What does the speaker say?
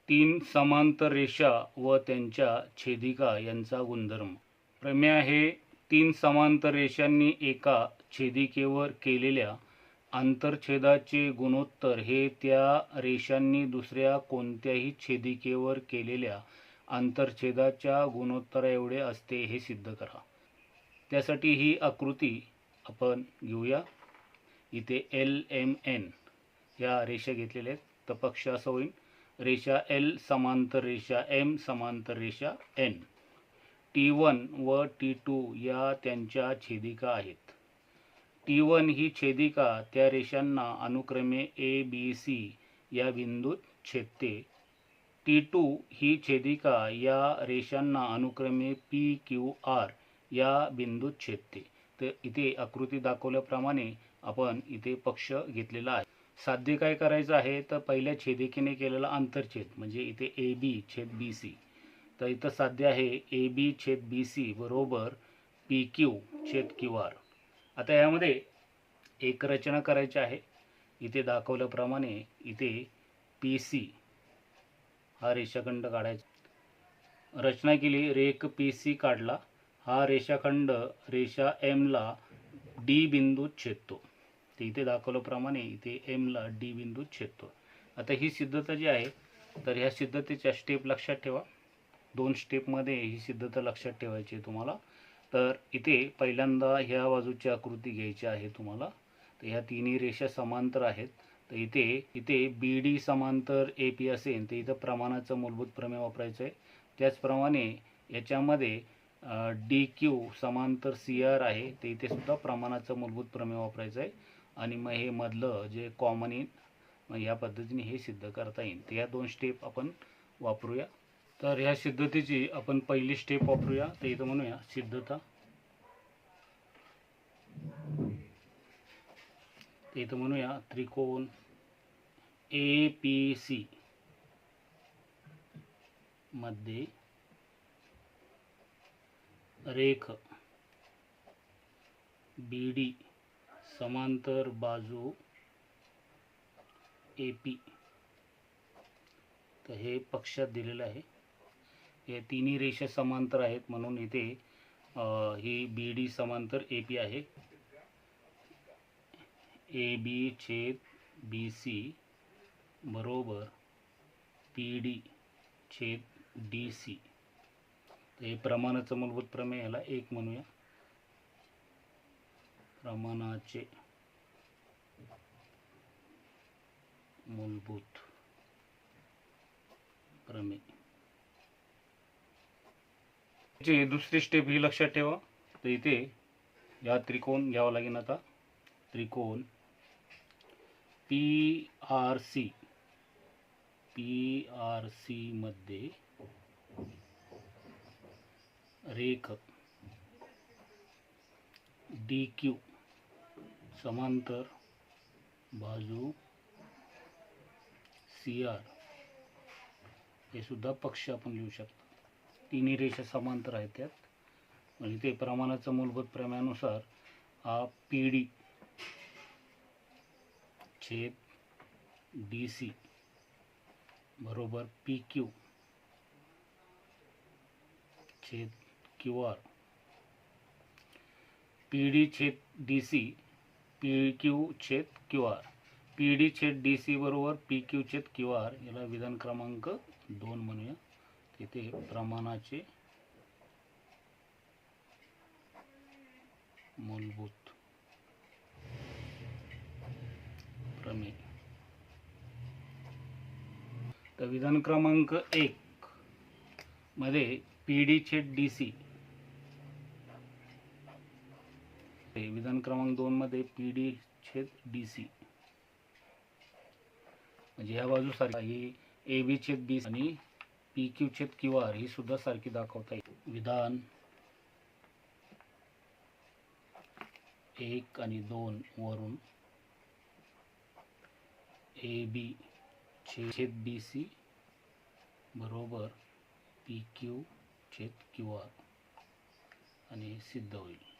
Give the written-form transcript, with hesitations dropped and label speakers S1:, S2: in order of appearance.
S1: तीन समांतर रेषा व त्यांच्या छेदिका यांचा गुणधर्म. प्रमेय आहे तीन समांतर रेषांनी एका छेदिकेवर केलेल्या आंतरछेदाचे गुणोत्तर हे त्या रेषांनी दुसऱ्या कोणत्याही छेदिकेवर केलेल्या आंतरछेदाच्या गुणोत्तराएवढे असते हे सिद्ध करा. त्यासाठी ही आकृती आपण घेऊया. इथे LMN या रेषा घेतलेल्या आहेत. तर पक्ष असं होईल, रेषा L समांतर रेषा M समांतर रेषा N. T1 व T2 या त्यांच्या छेदिका आहेत. T1 ही छेदिका त्या रेषांना अनुक्रमे ABC या बिंदूत छेदते. T2 ही छेदिका या रेषांना अनुक्रमे PQR या बिंदूत छेदते. तर इथे आकृती दाखवल्याप्रमाणे आपण इथे पक्ष घेतलेला आहे. साध्य काय करायचं आहे, तर पहिल्या छेदिकेने केलेला आंतरछेद म्हणजे इथे AB छेद BC. तर इथं साध्य आहे AB छेद BC बरोबर PQ छेद QR. आता यामध्ये एक रचना करायची आहे. इथे दाखवल्याप्रमाणे इथे PC हा रेषाखंड काढायचा. रचना केली, रेख PC काढला. हा रेषाखंड रेषा M ला D बिंदूत छेदतो. तर इथे दाखवल्याप्रमाणे इथे M ला D बिंदूत छेदतो. आता ही सिद्धता जी आहे, तर ह्या सिद्धतेच्या स्टेप लक्षात ठेवा. 2 स्टेपमध्ये ही सिद्धता लक्षात ठेवायची आहे तुम्हाला. तर इथे पहिल्यांदा ह्या बाजूची आकृती घ्यायची आहे तुम्हाला. तर ह्या तिन्ही रेषा समांतर आहेत. तर इथे BD समांतर AP असेल तर इथं प्रमाणाचं मूलभूत प्रमेय वापरायचं आहे. त्याचप्रमाणे याच्यामध्ये DQ समांतर CR आहे, तर इथे सुद्धा प्रमाणाचं मूलभूत प्रमेय वापरायचं आहे. आणि मग हे मधलं जे कॉमन येईल, मग या पद्धतीने हे सिद्ध करता येईल. तर या 2 स्टेप आपण वापरूया. तर ह्या सिद्धतेची आपण पहिली स्टेप वापरूया. तर इथं म्हणूया सिद्धता. तर इथं म्हणूया त्रिकोण APC मध्ये रेख BD समांतर बाजू AP. तर हे पक्षात दिलेलं आहे. हे तिन्ही रेषा समांतर आहेत म्हणून इथे ही BD समांतर AP आहे. AB छेद BC बरोबर PD छेद DC. तर हे प्रमाणाचं मूलभूत प्रमेय, याला 1 म्हणूया. प्रमाणाचे मूलभूत प्रमेय. ची दुसरी स्टेप ही लक्षात ठेवा. तर इथे या त्रिकोण घ्यावा लागेल. आता त्रिकोण PRC मध्ये रेख DQ समांतर बाजू CR. हे सुद्धा पक्ष आपण लिहू शकतो. तिन्ही रेषा समांतर आहेत त्यात. म्हणजे ते प्रमाणाचं मूलभूत प्रमेयानुसार हा PD छेद DC बरोबर PQ छेद QR. PD छेद DC PQ छेद QR. PD छेद DC बरोबर PQ छेद QR. याला विधान क्रमांक 2 म्हणूया. तिथे प्रमाणाचे मूलभूत प्रमेय. तर विधान क्रमांक 1 मध्ये PD छेद DC, विधान क्रमांक 2 मध्ये PD छेद DC. म्हणजे ह्या बाजू सारखी ही AB छेद BC आणि PQ छेद QR ही सुद्धा सारखी दाखवता येईल. विधान 1 आणि 2 वरून AB छेद BC बरोबर PQ छेद QR आणि सिद्ध होईल.